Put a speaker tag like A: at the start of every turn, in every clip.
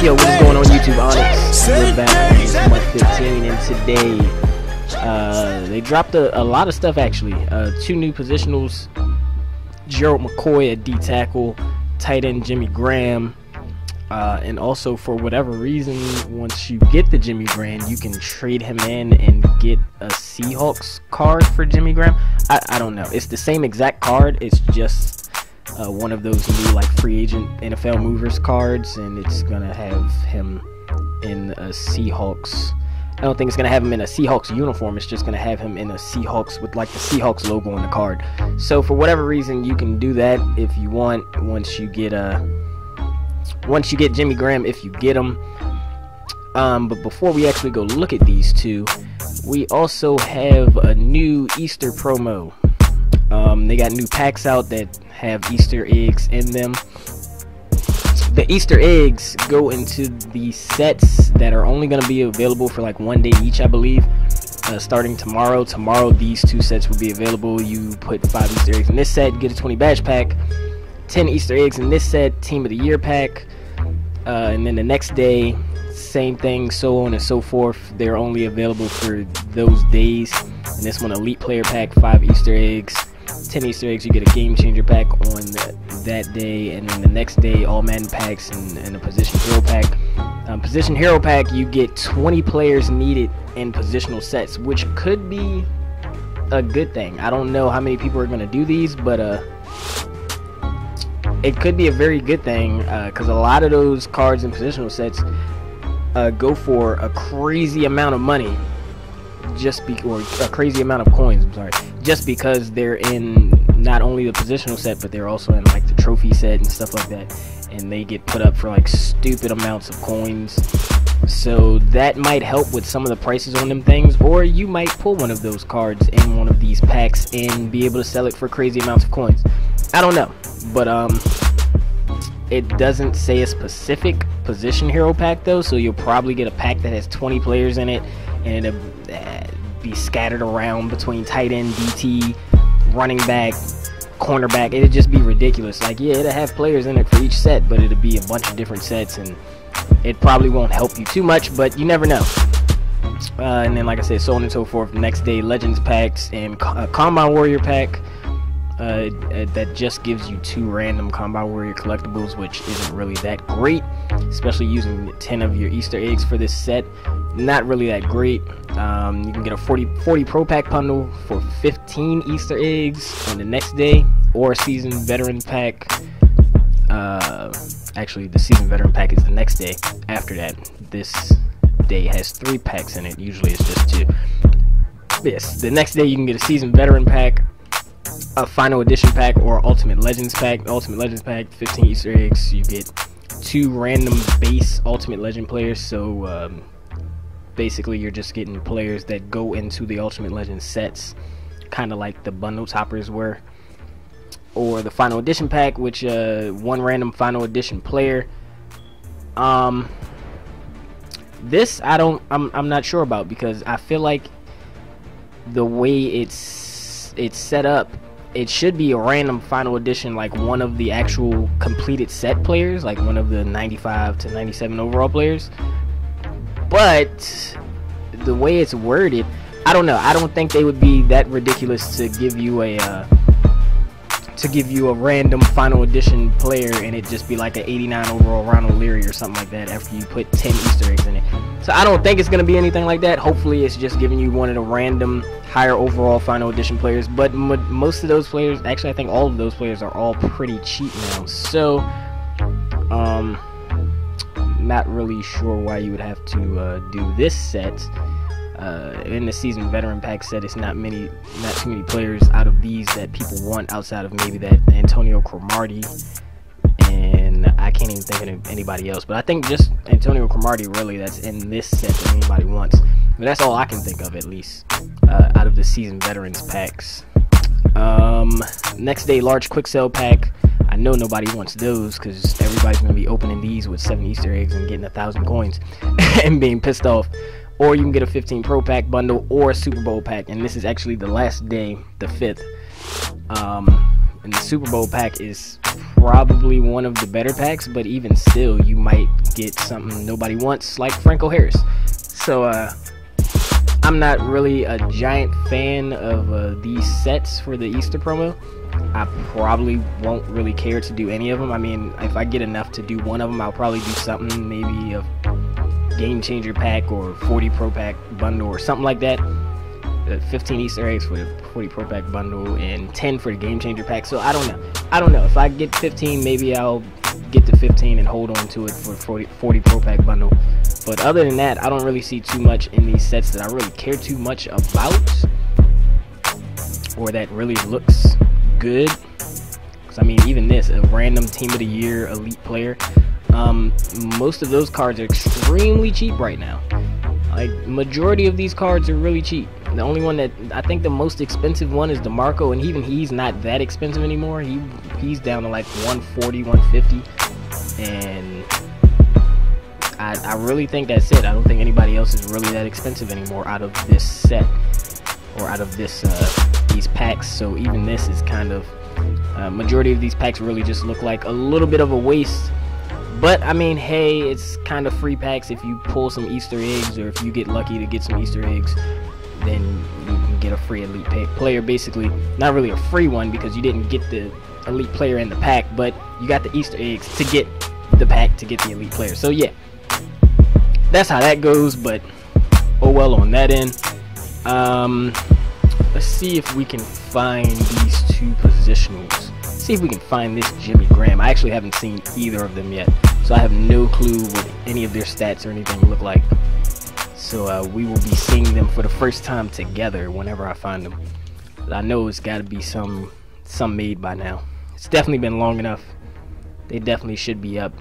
A: Yo, what's going on YouTube, Onyx? We're back. It's month 15, and today they dropped a lot of stuff actually. 2 new positionals: Gerald McCoy at D tackle, tight end Jimmy Graham, and also for whatever reason, once you get the Jimmy Graham, you can trade him in and get a Seahawks card for Jimmy Graham. I don't know. It's the same exact card. It's just one of those new like free agent NFL movers cards, and it's gonna have him in a Seahawks. I don't think it's gonna have him in a Seahawks uniform. It's just gonna have him in a Seahawks with like the Seahawks logo on the card. So for whatever reason, you can do that if you want. Once you get Jimmy Graham, if you get him. But before we actually go look at these two, we also have a new Easter promo. They got new packs out that have Easter eggs in them. The Easter eggs go into the sets that are only going to be available for like 1 day each, I believe. Starting tomorrow. Tomorrow, these 2 sets will be available. You put 5 Easter eggs in this set, get a 20 badge pack. 10 Easter eggs in this set, Team of the Year pack. And then the next day, same thing, so on and so forth. They're only available for those days. And this one, Elite Player pack, 5 Easter eggs. 10 Easter eggs, you get a Game Changer pack on that day, and then the next day, all Madden packs and a Position Hero pack. Position Hero pack, you get 20 players needed in positional sets, which could be a good thing. I don't know how many people are going to do these, but it could be a very good thing, because a lot of those cards in positional sets go for a crazy amount of money. Or a crazy amount of coins, I'm sorry, just because they're in not only the positional set, but they're also in like the trophy set and stuff like that, and they get put up for like stupid amounts of coins. So that might help with some of the prices on them things, or you might pull one of those cards in one of these packs and be able to sell it for crazy amounts of coins. I don't know, but it doesn't say a specific Position Hero pack though, so you'll probably get a pack that has 20 players in it, and it'll be scattered around between tight end, DT, running back, cornerback. It'll just be ridiculous. Like, yeah, it'll have players in it for each set, but it'll be a bunch of different sets, and it probably won't help you too much, but you never know. And then, like I said, so on and so forth. Next day, Legends packs and a Combine Warrior pack. That just gives you 2 random Combine Warrior collectibles, which isn't really that great, especially using 10 of your Easter eggs for this set. Not really that great. You can get a 40 Pro Pack bundle for 15 Easter eggs on the next day, or a Seasoned Veteran pack. Actually, the Seasoned Veteran pack is the next day after that. This day has 3 packs in it. Usually it's just 2. Yes, the next day you can get a Seasoned Veteran pack, a Final Edition pack, or Ultimate Legends pack. Ultimate Legends pack, 15 Easter eggs. You get 2 random base Ultimate Legend players. So basically, you're just getting players that go into the Ultimate Legend sets, kind of like the bundle toppers were. Or the Final Edition pack, which 1 random Final Edition player. This I'm not sure about, because I feel like the way it's set up, it should be a random Final Edition, like one of the actual completed set players, like one of the 95 to 97 overall players. But the way it's worded, I don't know. I don't think they would be that ridiculous to give you a random Final Edition player, and it just be like an 89 overall Ronald Leary or something like that after you put 10 Easter eggs in it. So I don't think it's going to be anything like that. Hopefully it's just giving you one of the random higher overall Final Edition players. But most of those players, actually I think all of those players are all pretty cheap now. So not really sure why you would have to do this set. In the Seasoned Veteran pack set, it's not too many players out of these that people want, outside of maybe that Antonio Cromartie, and I can't even think of anybody else. But I think just Antonio Cromartie really that's in this set that anybody wants. But that's all I can think of, at least, out of the Seasoned Veterans packs. Next day, large quick sale pack. I know nobody wants those, because everybody's going to be opening these with 7 Easter eggs and getting 1,000 coins and being pissed off. Or you can get a 15 Pro Pack bundle or a Super Bowl pack, and this is actually the last day, the 5th. And the Super Bowl pack is probably one of the better packs, but even still, you might get something nobody wants, like Franco Harris. So I'm not really a giant fan of these sets for the Easter promo. I probably won't really care to do any of them. I mean, if I get enough to do one of them, I'll probably do something, maybe a Game Changer pack or 40 Pro Pack bundle or something like that. 15 Easter eggs for the 40 Pro Pack bundle and 10 for the Game Changer pack. So I don't know. If I get 15, maybe I'll get the 15 and hold on to it for 40 Pro Pack bundle. But other than that, I don't really see too much in these sets that I really care too much about, or that really looks good. Because I mean, even this, a random Team of the Year elite player, most of those cards are extremely cheap right now. Like, majority of these cards are really cheap. The only one that I think the most expensive one is DeMarco, and even he's not that expensive anymore. He's down to like 140, 150, and I really think that's it. I don't think anybody else is really that expensive anymore out of this set, or out of this these packs. So even this is kind of majority of these packs really just look like a little bit of a waste. But I mean, hey, it's kind of free packs. If you pull some Easter eggs, or if you get lucky to get some Easter eggs, then you can get a free elite player. Basically, not really a free one because you didn't get the elite player in the pack, but you got the Easter eggs to get the pack to get the elite player. So yeah, that's how that goes. But oh well on that end. Let's see if we can find these two positionals. See if we can find this Jimmy Graham. I actually haven't seen either of them yet, so I have no clue what any of their stats or anything look like. So we will be seeing them for the first time together whenever I find them. But I know it's got to be some made by now. It's definitely been long enough. They definitely should be up.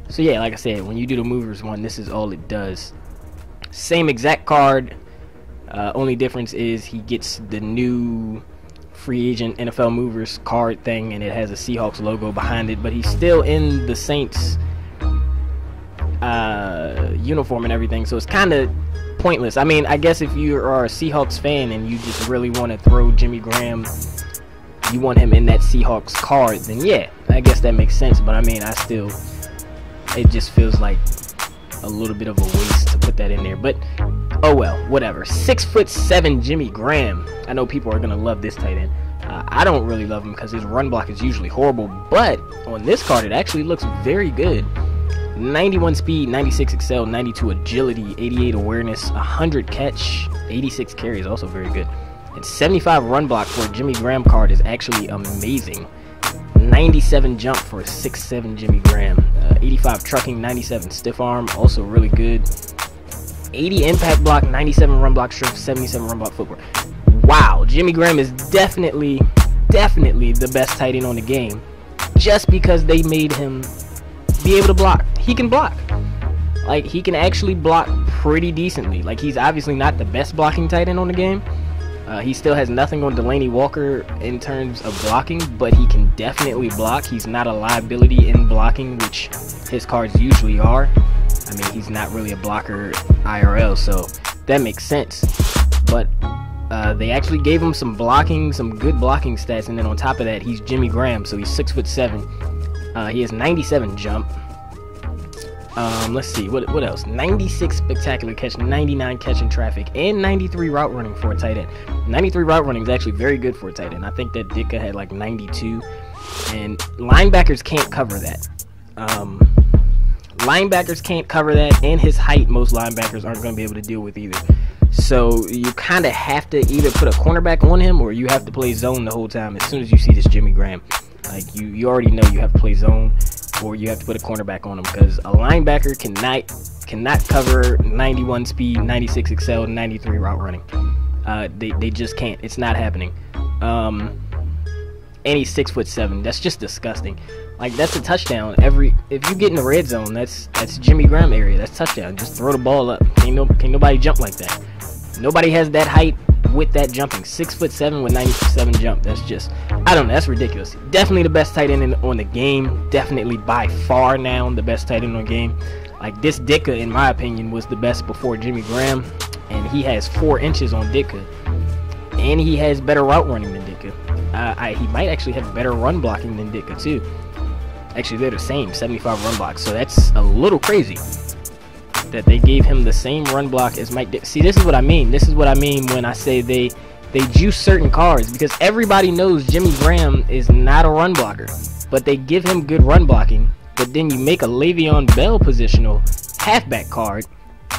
A: So yeah, like I said, when you do the movers one, this is all it does. Same exact card. Only difference is he gets the new free agent NFL movers card thing, and it has a Seahawks logo behind it, but he's still in the Saints uniform and everything, so it's kind of pointless. I mean, I guess if you are a Seahawks fan and you just really want to throw Jimmy Graham, you want him in that Seahawks card, then yeah, I guess that makes sense. But I mean, it just feels like a little bit of a waste to put that in there. But oh well, whatever. 6'7" Jimmy Graham. I know people are gonna love this tight end. I don't really love him because his run block is usually horrible, but on this card it actually looks very good. 91 speed, 96 excel, 92 agility, 88 awareness, 100 catch, 86 carry is also very good. And 75 run block for a Jimmy Graham card is actually amazing. 97 jump for a 6'7" Jimmy Graham. 85 trucking, 97 stiff arm, also really good. 80 impact block, 97 run block strength, 77 run block footwork. Wow, Jimmy Graham is definitely the best tight end on the game, just because they made him be able to block. He can block. Like, he can actually block pretty decently. Like, he's obviously not the best blocking tight end on the game. He still has nothing on Delaney Walker in terms of blocking, but he can definitely block. He's not a liability in blocking, which his cards usually are. I mean, he's not really a blocker IRL, so that makes sense. But they actually gave him some good blocking stats, and then on top of that, he's Jimmy Graham, so he's 6'7". He has 97 jump. Let's see, what else? 96 spectacular catch, 99 catch in traffic, and 93 route running for a tight end. 93 route running is actually very good for a tight end. I think that Ditka had like 92, and linebackers can't cover that. Linebackers can't cover that, and his height, most linebackers aren't going to be able to deal with either. So you kind of have to either put a cornerback on him, or you have to play zone the whole time as soon as you see this Jimmy Graham. Like, you already know you have to play zone, or you have to put a cornerback on him, because a linebacker cannot cover 91 speed, 96 excel, 93 route running. They just can't. It's not happening. And he's 6'7". That's just disgusting. Like, that's a touchdown. If you get in the red zone, that's Jimmy Graham area. That's touchdown. Just throw the ball up. Can't nobody jump like that. Nobody has that height with that jumping. 6'7" with 97 jump. That's just, I don't know. That's ridiculous. Definitely the best tight end on the game. Definitely by far now the best tight end on the game. Like, this Ditka, in my opinion, was the best before Jimmy Graham, and he has 4 inches on Ditka, and he has better route running than Ditka. He might actually have better run blocking than Ditka too. Actually, they're the same, 75 run block. So that's a little crazy that they gave him the same run block as Mike Ditka. See, this is what I mean. This is what I mean when I say they juice certain cards, because everybody knows Jimmy Graham is not a run blocker, but they give him good run blocking. But then you make a Le'Veon Bell positional halfback card,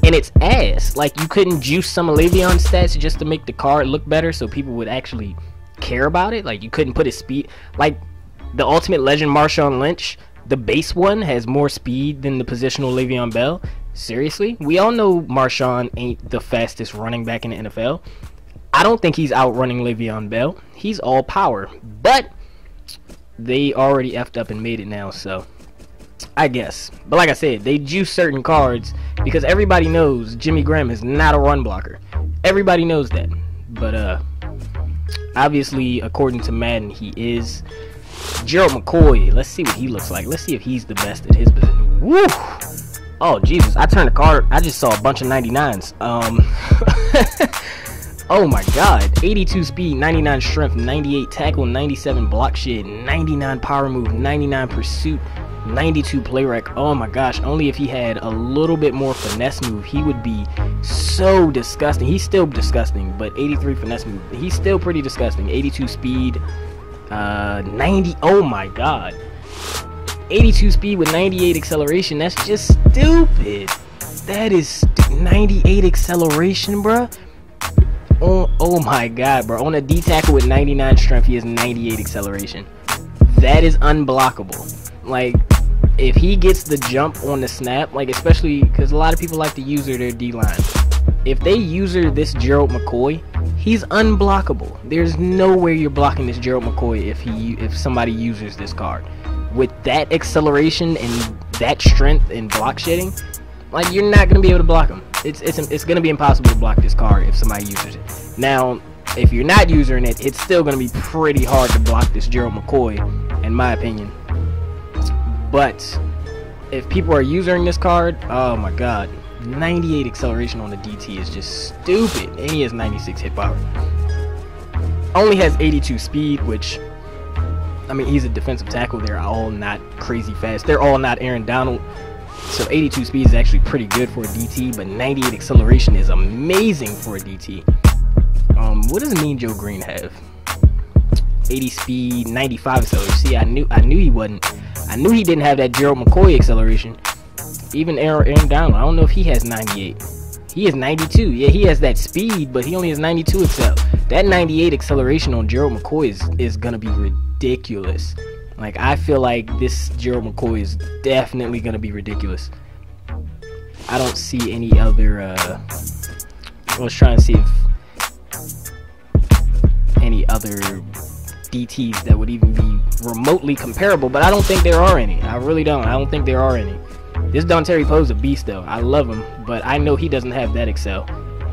A: and it's ass. Like, you couldn't juice some of Le'Veon's stats just to make the card look better so people would actually care about it. Like, you couldn't put his speed. Like, the Ultimate Legend Marshawn Lynch, the base one has more speed than the positional Le'Veon Bell. Seriously? We all know Marshawn ain't the fastest running back in the NFL. I don't think he's outrunning Le'Veon Bell. He's all power. But they already effed up and made it now, so I guess. But like I said, they juice certain cards because everybody knows Jimmy Graham is not a run blocker. Everybody knows that. But obviously, according to Madden, he is. Gerald McCoy, let's see what he looks like. Let's see if he's the best at his position. Woo! Oh, Jesus. I turned the card. I just saw a bunch of 99s. Oh my god. 82 speed, 99 strength, 98 tackle, 97 block shed, 99 power move, 99 pursuit, 92 play rec. Oh my gosh. Only if he had a little bit more finesse move, he would be so disgusting. He's still disgusting, but 83 finesse move. He's still pretty disgusting. 82 speed, 90. Oh my god. 82 speed with 98 acceleration. That's just stupid. That is 98 acceleration, bruh. Oh my god, bro. On a D tackle with 99 strength, he has 98 acceleration. That is unblockable. Like, if he gets the jump on the snap, like, especially because a lot of people like to user their D-line. If they user this Gerald McCoy, he's unblockable. There's no way you're blocking this Gerald McCoy if somebody uses this card. With that acceleration and that strength and block shedding, like, you're not going to be able to block him. It's going to be impossible to block this card if somebody uses it. Now, if you're not using it, it's still going to be pretty hard to block this Gerald McCoy, in my opinion. But if people are using this card, oh my god, 98 acceleration on the DT is just stupid. And he has 96 hit power. Only has 82 speed, which, I mean, he's a defensive tackle. They're all not crazy fast. They're all not Aaron Donald. So 82 speed is actually pretty good for a DT, but 98 acceleration is amazing for a DT. What does Mean Joe Green have? 80 speed, 95 acceleration. See, I knew he wasn't. I knew he didn't have that Gerald McCoy acceleration. Even Aaron Donald, I don't know if he has 98. He has 92. Yeah, he has that speed, but he only has 92 accel. That 98 acceleration on Gerald McCoy is gonna be ridiculous. Like, I feel like this Gerald McCoy is definitely going to be ridiculous. I don't see any other, I was trying to see if any other DTs that would even be remotely comparable, but I don't think there are any. I really don't. I don't think there are any. This Dontari Poe's a beast, though. I love him, but I know he doesn't have that excel.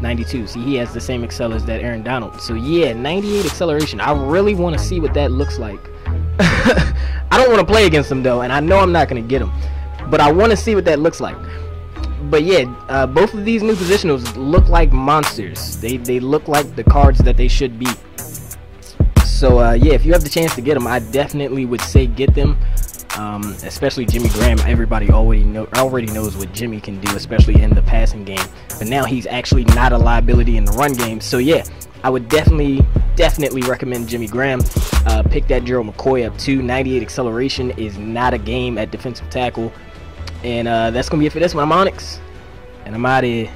A: 92. See, he has the same excel as that Aaron Donald. So, yeah, 98 acceleration. I really want to see what that looks like. I don't want to play against him though, and I know I'm not going to get him, but I want to see what that looks like. But yeah, both of these new positionals look like monsters. They look like the cards that they should be. So yeah, if you have the chance to get them, I definitely would say get them. Especially Jimmy Graham. Everybody already knows what Jimmy can do, especially in the passing game. But now he's actually not a liability in the run game. So yeah, I would definitely recommend Jimmy Graham. Pick that Gerald McCoy up too. 98 acceleration is not a game at defensive tackle. And that's going to be it for this one. I'm Onyx, and I'm out of here.